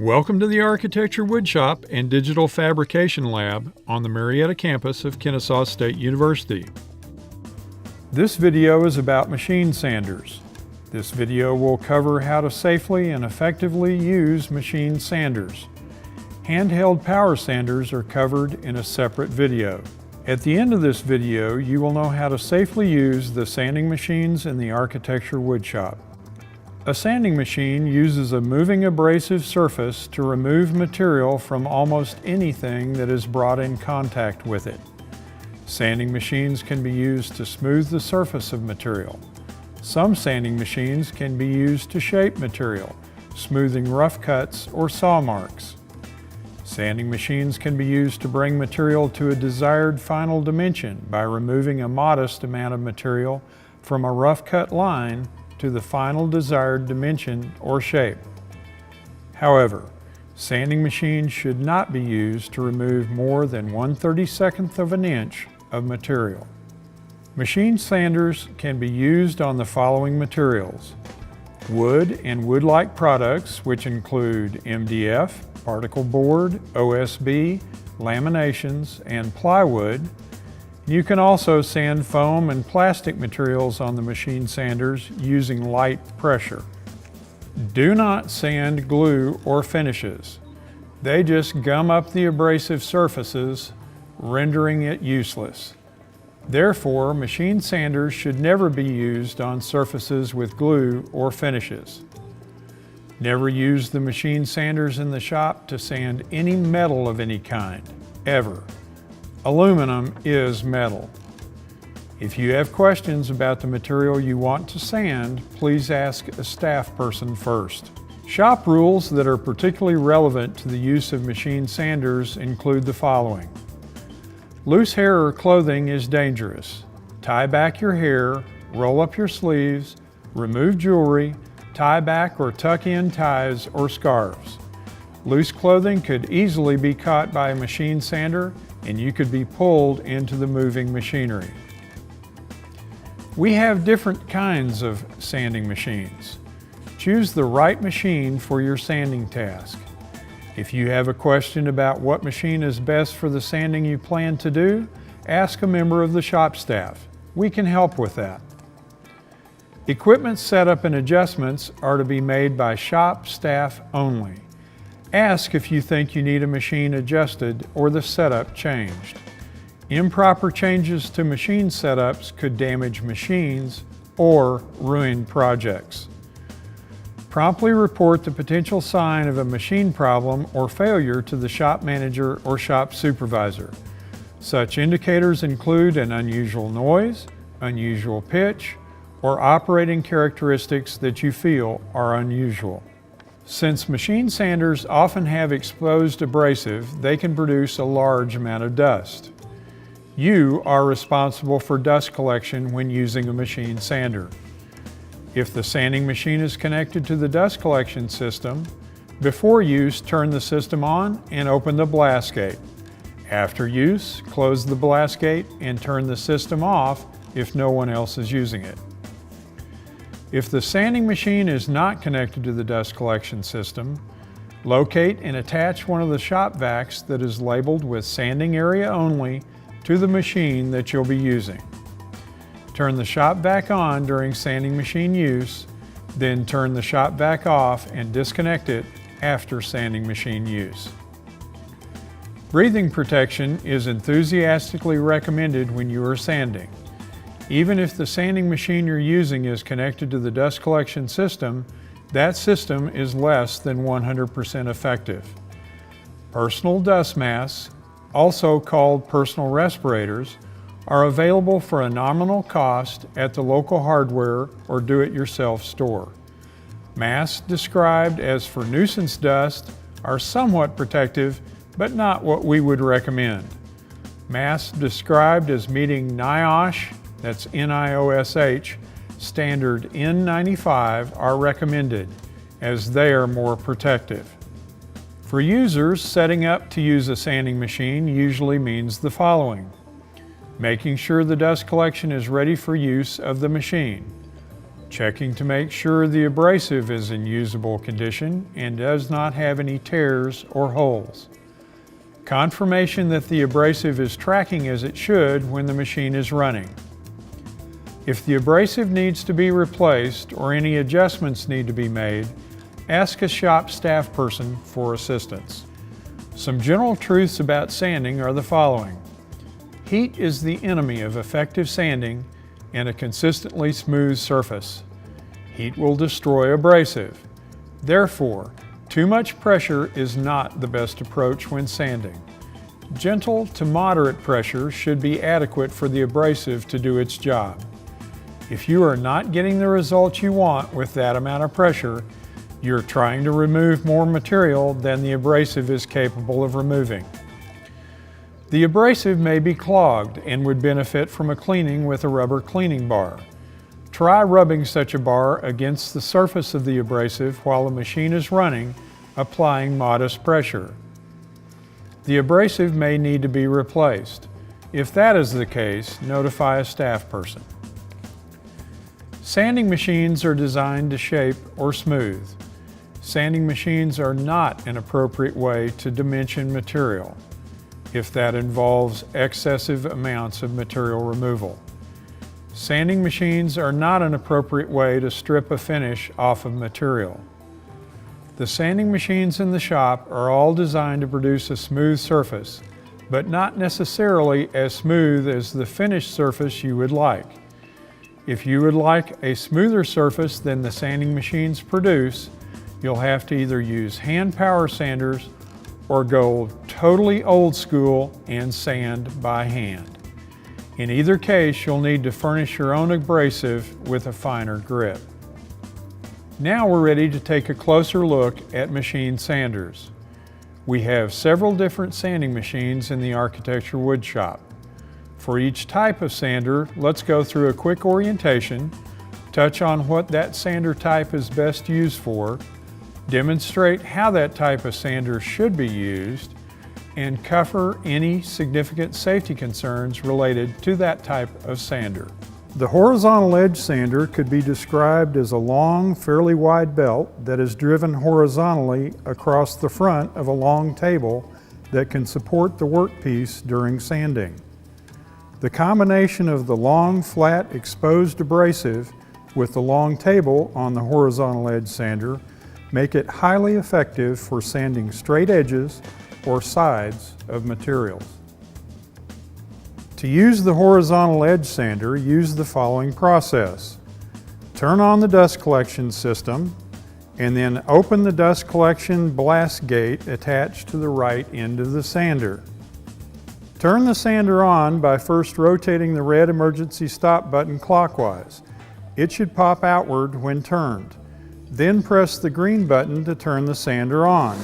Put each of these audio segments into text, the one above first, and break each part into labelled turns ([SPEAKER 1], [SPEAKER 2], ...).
[SPEAKER 1] Welcome to the Architecture Woodshop and Digital Fabrication Lab on the Marietta campus of Kennesaw State University. This video is about machine sanders. This video will cover how to safely and effectively use machine sanders. Handheld power sanders are covered in a separate video. At the end of this video, you will know how to safely use the sanding machines in the Architecture Woodshop. A sanding machine uses a moving abrasive surface to remove material from almost anything that is brought in contact with it. Sanding machines can be used to smooth the surface of material. Some sanding machines can be used to shape material, smoothing rough cuts or saw marks. Sanding machines can be used to bring material to a desired final dimension by removing a modest amount of material from a rough cut line to the final desired dimension or shape. However, sanding machines should not be used to remove more than 1/32 of an inch of material. Machine sanders can be used on the following materials: wood and wood-like products, which include MDF, particle board, OSB, laminations, and plywood. You can also sand foam and plastic materials on the machine sanders using light pressure. Do not sand glue or finishes. They just gum up the abrasive surfaces, rendering it useless. Therefore, machine sanders should never be used on surfaces with glue or finishes. Never use the machine sanders in the shop to sand any metal of any kind, ever. Aluminum is metal. If you have questions about the material you want to sand, please ask a staff person first. Shop rules that are particularly relevant to the use of machine sanders include the following. Loose hair or clothing is dangerous. Tie back your hair, roll up your sleeves, remove jewelry, tie back or tuck in ties or scarves. Loose clothing could easily be caught by a machine sander and you could be pulled into the moving machinery. We have different kinds of sanding machines. Choose the right machine for your sanding task. If you have a question about what machine is best for the sanding you plan to do, ask a member of the shop staff. We can help with that. Equipment setup and adjustments are to be made by shop staff only. Ask if you think you need a machine adjusted or the setup changed. Improper changes to machine setups could damage machines or ruin projects. Promptly report the potential sign of a machine problem or failure to the shop manager or shop supervisor. Such indicators include an unusual noise, unusual pitch, or operating characteristics that you feel are unusual. Since machine sanders often have exposed abrasive, they can produce a large amount of dust. You are responsible for dust collection when using a machine sander. If the sanding machine is connected to the dust collection system, before use, turn the system on and open the blast gate. After use, close the blast gate and turn the system off if no one else is using it. If the sanding machine is not connected to the dust collection system, locate and attach one of the shop vacs that is labeled with sanding area only to the machine that you'll be using. Turn the shop vac on during sanding machine use, then turn the shop vac off and disconnect it after sanding machine use. Breathing protection is enthusiastically recommended when you are sanding. Even if the sanding machine you're using is connected to the dust collection system, that system is less than 100% effective. Personal dust masks, also called personal respirators, are available for a nominal cost at the local hardware or do-it-yourself store. Masks described as for nuisance dust are somewhat protective, but not what we would recommend. Masks described as meeting NIOSH, that's NIOSH, standard N95 are recommended, as they are more protective. For users, setting up to use a sanding machine usually means the following: making sure the dust collection is ready for use of the machine, checking to make sure the abrasive is in usable condition and does not have any tears or holes. Confirmation that the abrasive is tracking as it should when the machine is running. If the abrasive needs to be replaced or any adjustments need to be made, ask a shop staff person for assistance. Some general truths about sanding are the following. Heat is the enemy of effective sanding and a consistently smooth surface. Heat will destroy abrasive. Therefore, too much pressure is not the best approach when sanding. Gentle to moderate pressure should be adequate for the abrasive to do its job. If you are not getting the results you want with that amount of pressure, you're trying to remove more material than the abrasive is capable of removing. The abrasive may be clogged and would benefit from a cleaning with a rubber cleaning bar. Try rubbing such a bar against the surface of the abrasive while the machine is running, applying modest pressure. The abrasive may need to be replaced. If that is the case, notify a staff person. Sanding machines are designed to shape or smooth. Sanding machines are not an appropriate way to dimension material, if that involves excessive amounts of material removal. Sanding machines are not an appropriate way to strip a finish off of material. The sanding machines in the shop are all designed to produce a smooth surface, but not necessarily as smooth as the finished surface you would like. If you would like a smoother surface than the sanding machines produce, you'll have to either use hand power sanders or go totally old school and sand by hand. In either case, you'll need to furnish your own abrasive with a finer grip. Now we're ready to take a closer look at machine sanders. We have several different sanding machines in the architecture wood shop. For each type of sander, let's go through a quick orientation, touch on what that sander type is best used for, demonstrate how that type of sander should be used, and cover any significant safety concerns related to that type of sander. The horizontal edge sander could be described as a long, fairly wide belt that is driven horizontally across the front of a long table that can support the workpiece during sanding. The combination of the long, flat, exposed abrasive with the long table on the horizontal edge sander make it highly effective for sanding straight edges or sides of materials. To use the horizontal edge sander, use the following process. Turn on the dust collection system and then open the dust collection blast gate attached to the right end of the sander. Turn the sander on by first rotating the red emergency stop button clockwise. It should pop outward when turned. Then press the green button to turn the sander on.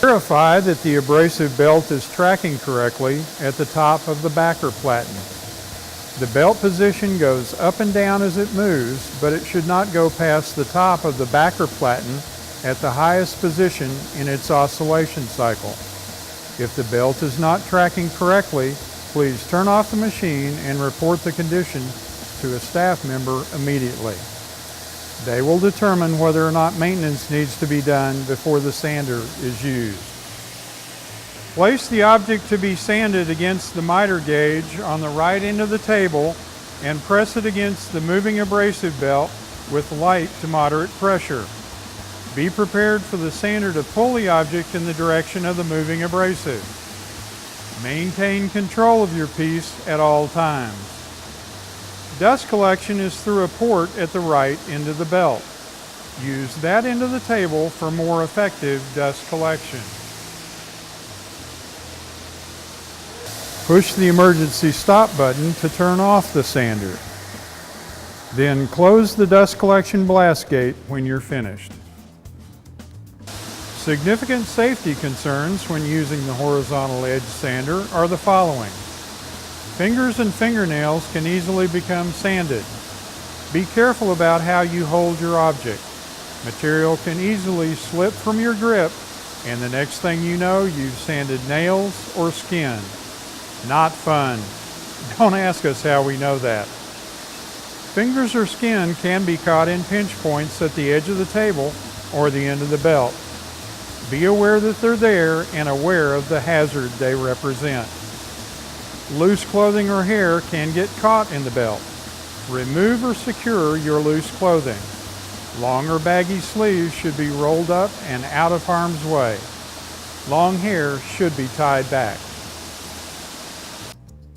[SPEAKER 1] Verify that the abrasive belt is tracking correctly at the top of the backer platen. The belt position goes up and down as it moves, but it should not go past the top of the backer platen at the highest position in its oscillation cycle. If the belt is not tracking correctly, please turn off the machine and report the condition to a staff member immediately. They will determine whether or not maintenance needs to be done before the sander is used. Place the object to be sanded against the miter gauge on the right end of the table and press it against the moving abrasive belt with light to moderate pressure. Be prepared for the sander to pull the object in the direction of the moving abrasive. Maintain control of your piece at all times. Dust collection is through a port at the right end of the belt. Use that end of the table for more effective dust collection. Push the emergency stop button to turn off the sander. Then close the dust collection blast gate when you're finished. Significant safety concerns when using the horizontal edge sander are the following. Fingers and fingernails can easily become sanded. Be careful about how you hold your object. Material can easily slip from your grip, and the next thing you know, you've sanded nails or skin. Not fun. Don't ask us how we know that. Fingers or skin can be caught in pinch points at the edge of the table or the end of the belt. Be aware that they're there and aware of the hazard they represent. Loose clothing or hair can get caught in the belt. Remove or secure your loose clothing. Long or baggy sleeves should be rolled up and out of harm's way. Long hair should be tied back.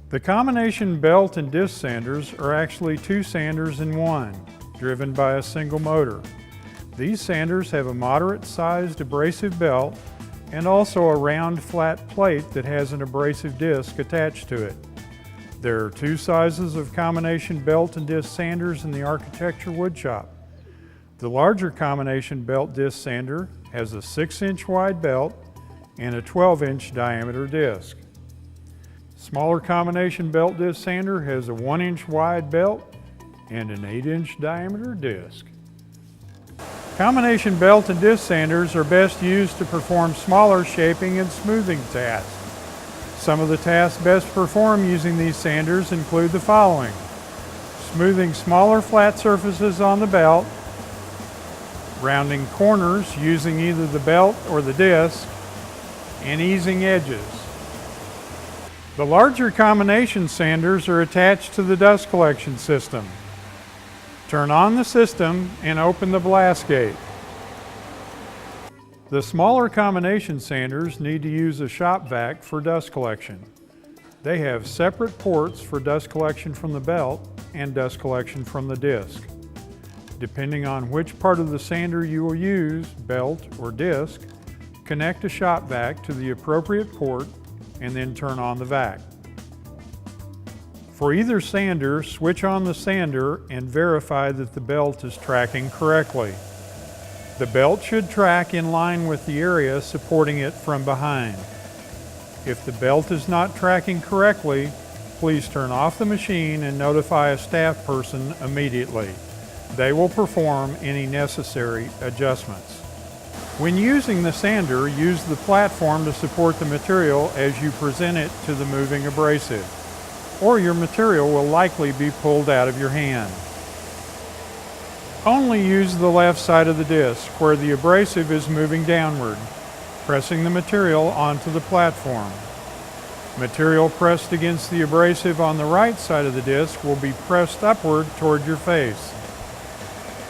[SPEAKER 1] The combination belt and disc sanders are actually two sanders in one, driven by a single motor. These sanders have a moderate-sized abrasive belt and also a round flat plate that has an abrasive disc attached to it. There are two sizes of combination belt and disc sanders in the architecture woodshop. The larger combination belt disc sander has a 6-inch wide belt and a 12-inch diameter disc. Smaller combination belt disc sander has a 1-inch wide belt and an 8-inch diameter disc. Combination belt and disc sanders are best used to perform smaller shaping and smoothing tasks. Some of the tasks best performed using these sanders include the following: smoothing smaller flat surfaces on the belt, rounding corners using either the belt or the disc, and easing edges. The larger combination sanders are attached to the dust collection system. Turn on the system and open the blast gate. The smaller combination sanders need to use a shop vac for dust collection. They have separate ports for dust collection from the belt and dust collection from the disc. Depending on which part of the sander you will use, belt or disc, connect a shop vac to the appropriate port and then turn on the vac. For either sander, switch on the sander and verify that the belt is tracking correctly. The belt should track in line with the area supporting it from behind. If the belt is not tracking correctly, please turn off the machine and notify a staff person immediately. They will perform any necessary adjustments. When using the sander, use the platform to support the material as you present it to the moving abrasive, or your material will likely be pulled out of your hand. Only use the left side of the disc where the abrasive is moving downward, pressing the material onto the platform. Material pressed against the abrasive on the right side of the disc will be pressed upward toward your face.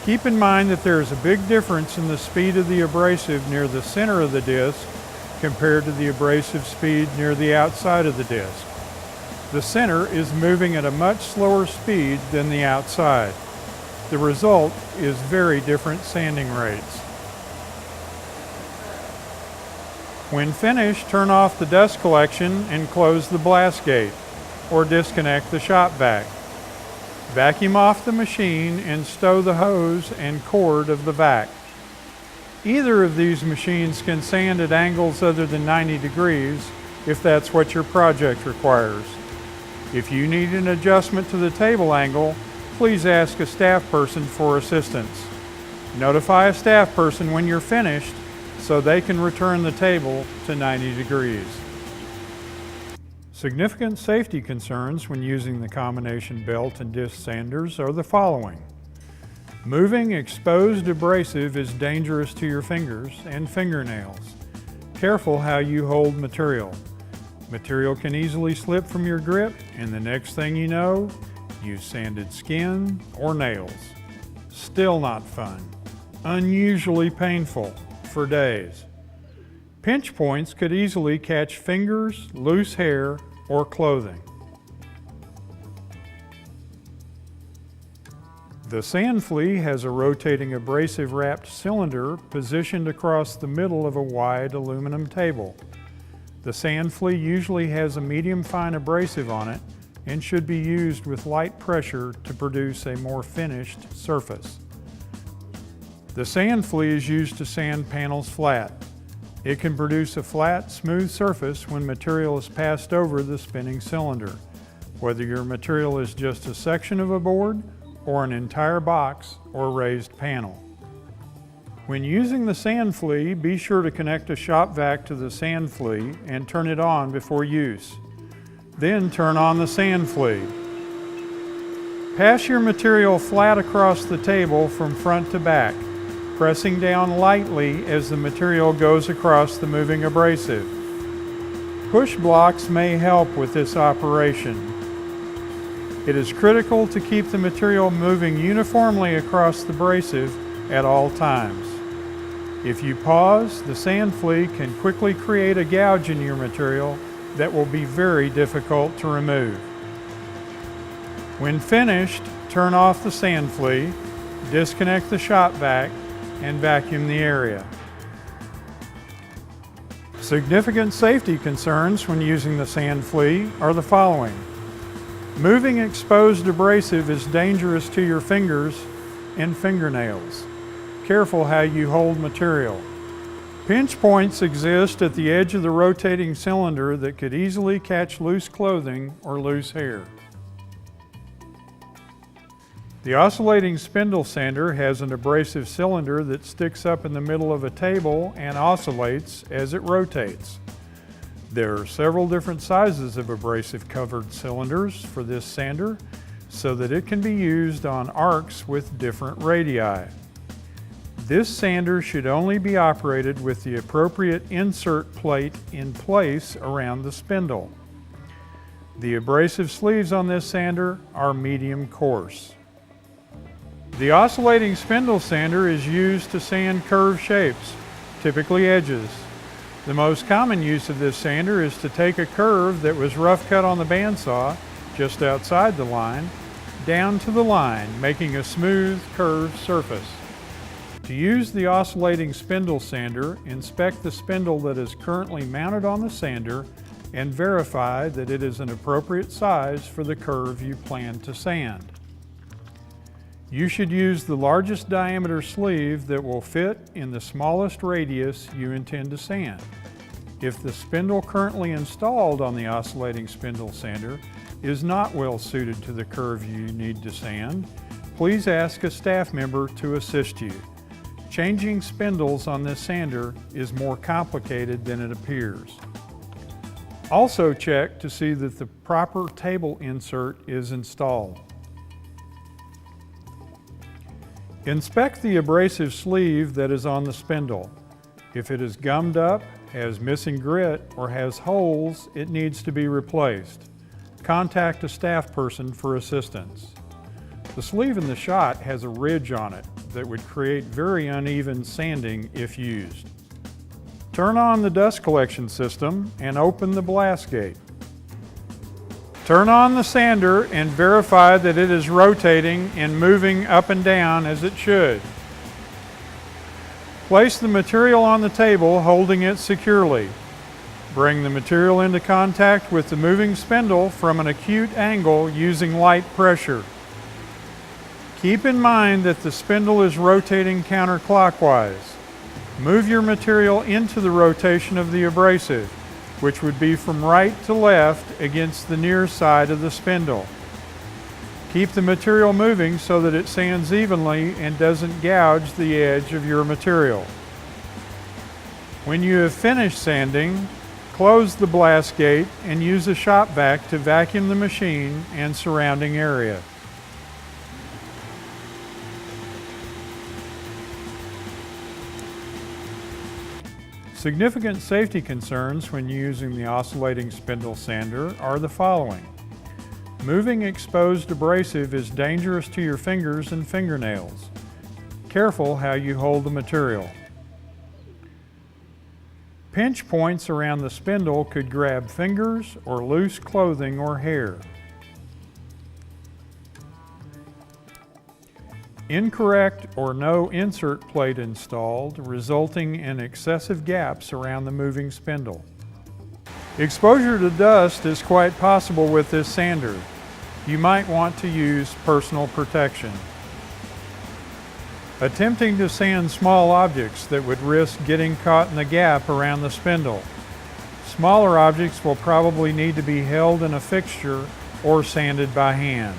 [SPEAKER 1] Keep in mind that there is a big difference in the speed of the abrasive near the center of the disc compared to the abrasive speed near the outside of the disc. The center is moving at a much slower speed than the outside. The result is very different sanding rates. When finished, turn off the dust collection and close the blast gate, or disconnect the shop vac. Vacuum off the machine and stow the hose and cord of the vac. Either of these machines can sand at angles other than 90 degrees if that's what your project requires. If you need an adjustment to the table angle, please ask a staff person for assistance. Notify a staff person when you're finished so they can return the table to 90 degrees. Significant safety concerns when using the combination belt and disc sanders are the following. Moving exposed abrasive is dangerous to your fingers and fingernails. Careful how you hold material. Material can easily slip from your grip, and the next thing you know, you've sanded skin or nails. Still not fun. Unusually painful for days. Pinch points could easily catch fingers, loose hair, or clothing. The sand flea has a rotating abrasive wrapped cylinder positioned across the middle of a wide aluminum table. The sand flea usually has a medium fine abrasive on it and should be used with light pressure to produce a more finished surface. The sand flea is used to sand panels flat. It can produce a flat, smooth surface when material is passed over the spinning cylinder, whether your material is just a section of a board or an entire box or raised panel. When using the sand flea, be sure to connect a shop vac to the sand flea and turn it on before use. Then turn on the sand flea. Pass your material flat across the table from front to back, pressing down lightly as the material goes across the moving abrasive. Push blocks may help with this operation. It is critical to keep the material moving uniformly across the abrasive at all times. If you pause, the sand flea can quickly create a gouge in your material that will be very difficult to remove. When finished, turn off the sand flea, disconnect the shop vac, and vacuum the area. Significant safety concerns when using the sand flea are the following. Moving exposed abrasive is dangerous to your fingers and fingernails. Careful how you hold material. Pinch points exist at the edge of the rotating cylinder that could easily catch loose clothing or loose hair. The oscillating spindle sander has an abrasive cylinder that sticks up in the middle of a table and oscillates as it rotates. There are several different sizes of abrasive covered cylinders for this sander so that it can be used on arcs with different radii. This sander should only be operated with the appropriate insert plate in place around the spindle. The abrasive sleeves on this sander are medium coarse. The oscillating spindle sander is used to sand curved shapes, typically edges. The most common use of this sander is to take a curve that was rough cut on the bandsaw, just outside the line, down to the line, making a smooth, curved surface. To use the oscillating spindle sander, inspect the spindle that is currently mounted on the sander and verify that it is an appropriate size for the curve you plan to sand. You should use the largest diameter sleeve that will fit in the smallest radius you intend to sand. If the spindle currently installed on the oscillating spindle sander is not well suited to the curve you need to sand, please ask a staff member to assist you. Changing spindles on this sander is more complicated than it appears. Also check to see that the proper table insert is installed. Inspect the abrasive sleeve that is on the spindle. If it is gummed up, has missing grit, or has holes, it needs to be replaced. Contact a staff person for assistance. The sleeve in the shot has a ridge on it that would create very uneven sanding if used. Turn on the dust collection system and open the blast gate. Turn on the sander and verify that it is rotating and moving up and down as it should. Place the material on the table, holding it securely. Bring the material into contact with the moving spindle from an acute angle using light pressure. Keep in mind that the spindle is rotating counterclockwise. Move your material into the rotation of the abrasive, which would be from right to left against the near side of the spindle. Keep the material moving so that it sands evenly and doesn't gouge the edge of your material. When you have finished sanding, close the blast gate and use a shop vac to vacuum the machine and surrounding area. Significant safety concerns when using the oscillating spindle sander are the following. Moving exposed abrasive is dangerous to your fingers and fingernails. Careful how you hold the material. Pinch points around the spindle could grab fingers or loose clothing or hair. Incorrect or no insert plate installed, resulting in excessive gaps around the moving spindle. Exposure to dust is quite possible with this sander. You might want to use personal protection. Attempting to sand small objects that would risk getting caught in the gap around the spindle. Smaller objects will probably need to be held in a fixture or sanded by hand.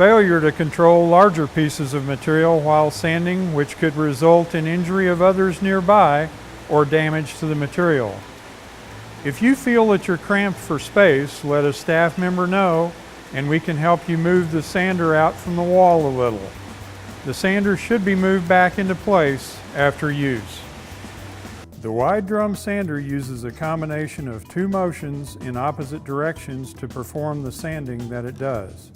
[SPEAKER 1] Failure to control larger pieces of material while sanding, which could result in injury of others nearby or damage to the material. If you feel that you're cramped for space, let a staff member know and we can help you move the sander out from the wall a little. The sander should be moved back into place after use. The wide drum sander uses a combination of two motions in opposite directions to perform the sanding that it does.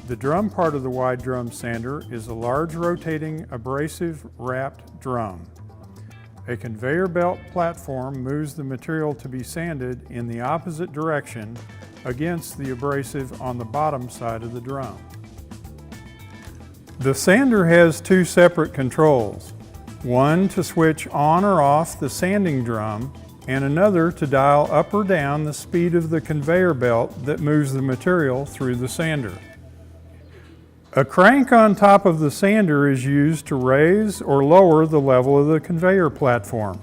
[SPEAKER 1] The drum part of the wide drum sander is a large rotating abrasive wrapped drum. A conveyor belt platform moves the material to be sanded in the opposite direction against the abrasive on the bottom side of the drum. The sander has two separate controls, one to switch on or off the sanding drum and another to dial up or down the speed of the conveyor belt that moves the material through the sander. A crank on top of the sander is used to raise or lower the level of the conveyor platform,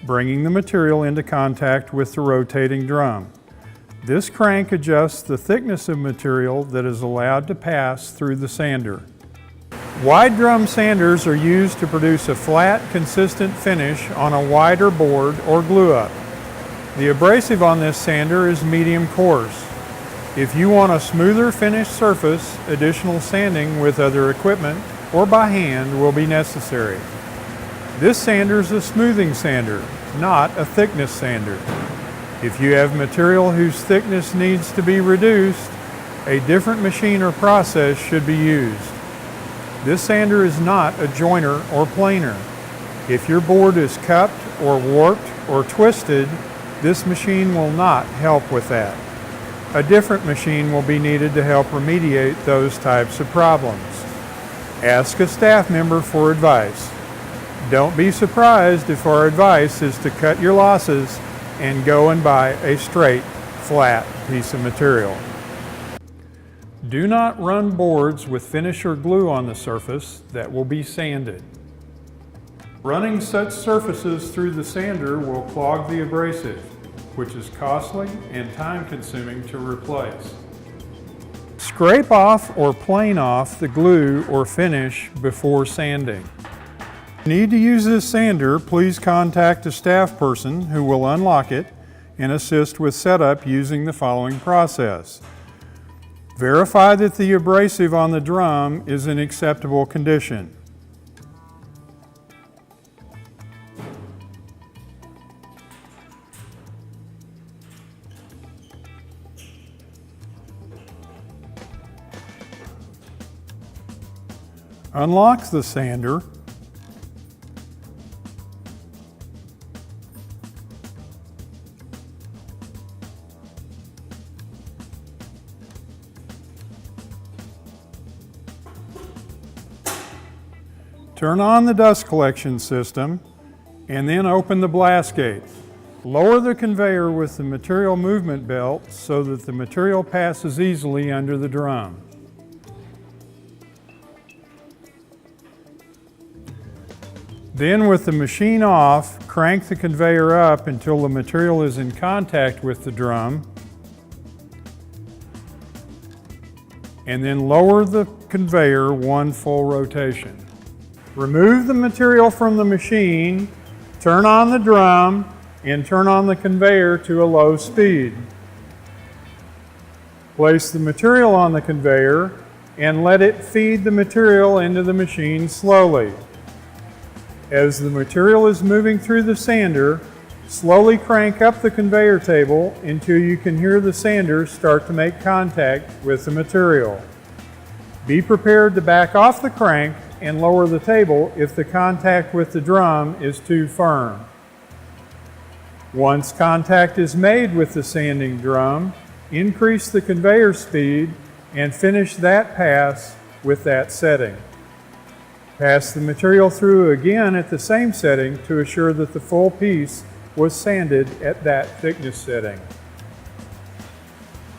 [SPEAKER 1] bringing the material into contact with the rotating drum. This crank adjusts the thickness of material that is allowed to pass through the sander. Wide drum sanders are used to produce a flat, consistent finish on a wider board or glue-up. The abrasive on this sander is medium coarse. If you want a smoother finished surface, additional sanding with other equipment or by hand will be necessary. This sander is a smoothing sander, not a thickness sander. If you have material whose thickness needs to be reduced, a different machine or process should be used. This sander is not a joiner or planer. If your board is cupped or warped or twisted, this machine will not help with that. A different machine will be needed to help remediate those types of problems. Ask a staff member for advice. Don't be surprised if our advice is to cut your losses and go and buy a straight, flat piece of material. Do not run boards with finish or glue on the surface that will be sanded. Running such surfaces through the sander will clog the abrasive, which is costly and time-consuming to replace. Scrape off or plane off the glue or finish before sanding. If you need to use this sander, please contact a staff person who will unlock it and assist with setup using the following process. Verify that the abrasive on the drum is in acceptable condition. Unlock the sander. Turn on the dust collection system and then open the blast gate. Lower the conveyor with the material movement belt so that the material passes easily under the drum. Then, with the machine off, crank the conveyor up until the material is in contact with the drum, and then lower the conveyor one full rotation. Remove the material from the machine, turn on the drum, and turn on the conveyor to a low speed. Place the material on the conveyor and let it feed the material into the machine slowly. As the material is moving through the sander, slowly crank up the conveyor table until you can hear the sander start to make contact with the material. Be prepared to back off the crank and lower the table if the contact with the drum is too firm. Once contact is made with the sanding drum, increase the conveyor speed and finish that pass with that setting. Pass the material through again at the same setting to assure that the full piece was sanded at that thickness setting.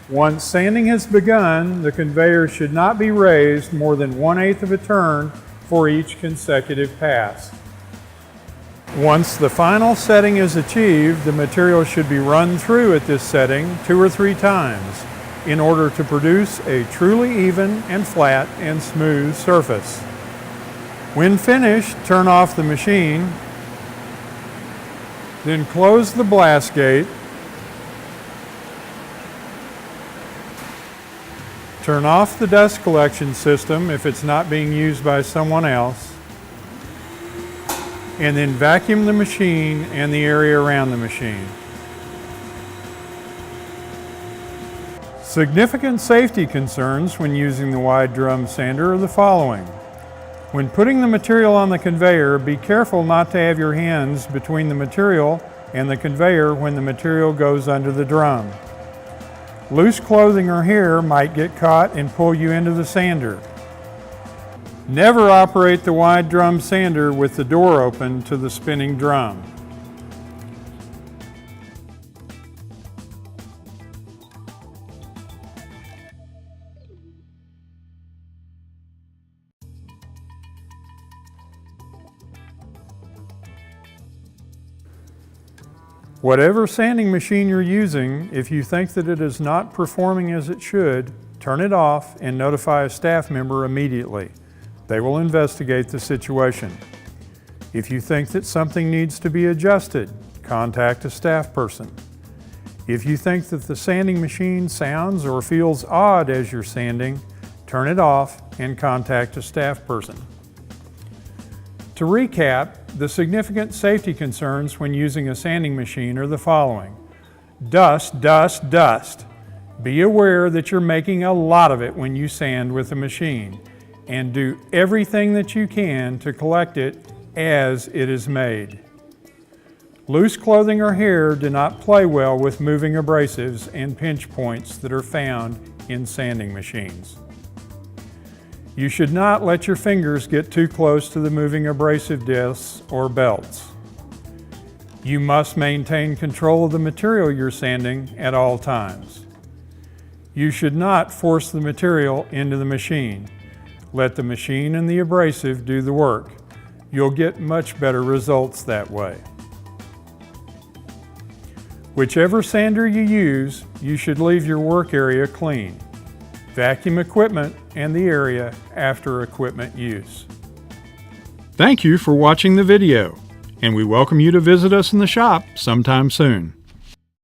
[SPEAKER 1] Once sanding has begun, the conveyor should not be raised more than 1/8 of a turn for each consecutive pass. Once the final setting is achieved, the material should be run through at this setting 2 or 3 times in order to produce a truly even and flat and smooth surface. When finished, turn off the machine, then close the blast gate, Turn off the dust collection system if it's not being used by someone else, and then vacuum the machine and the area around the machine. Significant safety concerns when using the wide drum sander are the following. When putting the material on the conveyor, be careful not to have your hands between the material and the conveyor when the material goes under the drum. Loose clothing or hair might get caught and pull you into the sander. Never operate the wide drum sander with the door open to the spinning drum. Whatever sanding machine you're using, if you think that it is not performing as it should, turn it off and notify a staff member immediately. They will investigate the situation. If you think that something needs to be adjusted, contact a staff person. If you think that the sanding machine sounds or feels odd as you're sanding, turn it off and contact a staff person. To recap, the significant safety concerns when using a sanding machine are the following. Dust, dust, dust. Be aware that you're making a lot of it when you sand with the machine, and do everything that you can to collect it as it is made. Loose clothing or hair do not play well with moving abrasives and pinch points that are found in sanding machines. You should not let your fingers get too close to the moving abrasive discs or belts. You must maintain control of the material you're sanding at all times. You should not force the material into the machine. Let the machine and the abrasive do the work. You'll get much better results that way. Whichever sander you use, you should leave your work area clean. Vacuum equipment and the area after equipment use. Thank you for watching the video, and we welcome you to visit us in the shop sometime soon.